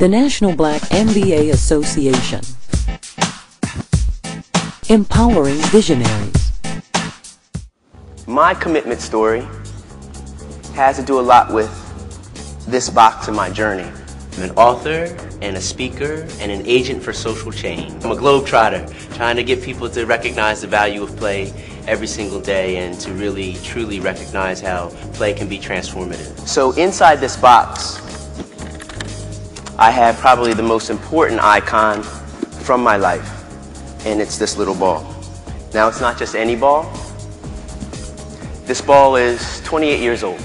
The National Black MBA Association. Empowering visionaries. My commitment story has to do a lot with this box in my journey. I'm an author and a speaker and an agent for social change. I'm a globetrotter, trying to get people to recognize the value of play every single day and to really, truly recognize how play can be transformative. So inside this box, I have probably the most important icon from my life, and it's this little ball. Now, it's not just any ball. This ball is 28 years old.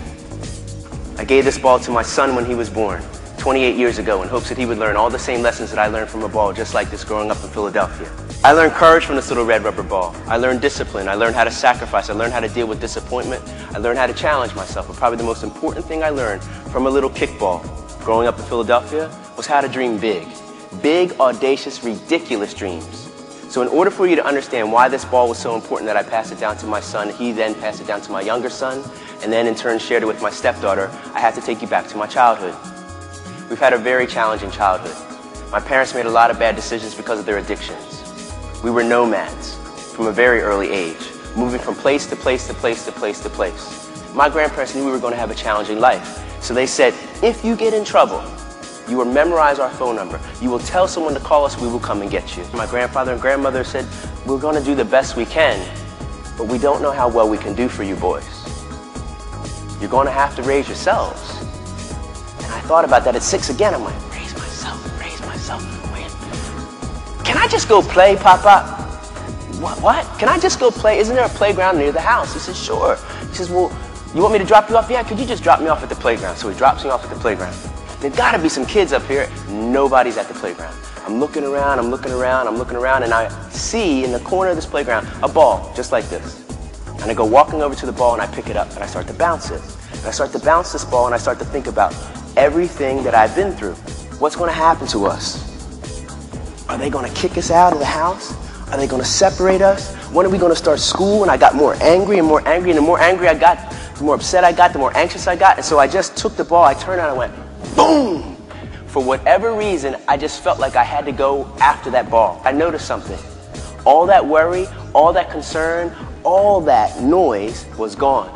I gave this ball to my son when he was born 28 years ago in hopes that he would learn all the same lessons that I learned from a ball just like this growing up in Philadelphia. I learned courage from this little red rubber ball. I learned discipline. I learned how to sacrifice. I learned how to deal with disappointment. I learned how to challenge myself. But probably the most important thing I learned from a little kickball growing up in Philadelphia was how to dream big. Big, audacious, ridiculous dreams. So in order for you to understand why this ball was so important that I passed it down to my son, he then passed it down to my younger son, and then in turn shared it with my stepdaughter, I have to take you back to my childhood. We've had a very challenging childhood. My parents made a lot of bad decisions because of their addictions. We were nomads from a very early age, moving from place to place to place to place to place. My grandparents knew we were going to have a challenging life. So they said, if you get in trouble, you will memorize our phone number. You will tell someone to call us, we will come and get you. My grandfather and grandmother said, we're going to do the best we can, but we don't know how well we can do for you boys. You're going to have to raise yourselves. And I thought about that at 6 again. I'm like, raise myself. Wait. Can I just go play, Papa? What? Can I just go play? Isn't there a playground near the house? He says, sure. He says, well, you want me to drop you off? Yeah, could you just drop me off at the playground? So he drops me off at the playground. There's got to be some kids up here. Nobody's at the playground. I'm looking around, and I see in the corner of this playground a ball just like this. And I go walking over to the ball and I pick it up and I start to bounce it. And I start to bounce this ball and I start to think about everything that I've been through. What's going to happen to us? Are they going to kick us out of the house? Are they going to separate us? When are we going to start school? And I got more angry and more angry, and the more angry I got, the more upset I got, the more anxious I got. And so I just took the ball, I turned around and I went, boom! For whatever reason, I just felt like I had to go after that ball. I noticed something. All that worry, all that concern, all that noise was gone.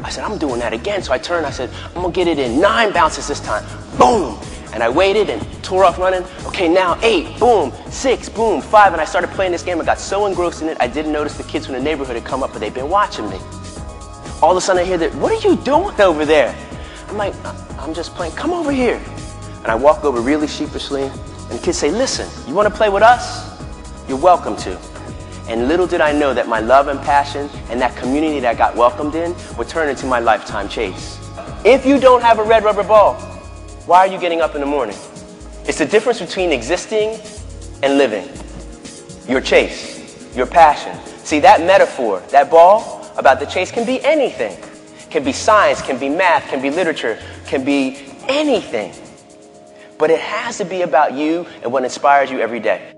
I said, I'm doing that again. So I turned, I said, I'm going to get it in 9 bounces this time. Boom! And I waited and tore off running. Okay, now 8, boom, 6, boom, 5. And I started playing this game. I got so engrossed in it, I didn't notice the kids from the neighborhood had come up, but they've been watching me. All of a sudden I hear that, what are you doing over there? I'm like, I'm just playing, come over here. And I walk over really sheepishly, and the kids say, listen, you want to play with us? You're welcome to. And little did I know that my love and passion and that community that I got welcomed in would turn into my lifetime chase. If you don't have a red rubber ball, why are you getting up in the morning? It's the difference between existing and living. Your chase, your passion. See, that metaphor, that ball about the chase can be anything. Can be science, can be math, can be literature, can be anything. But it has to be about you and what inspires you every day.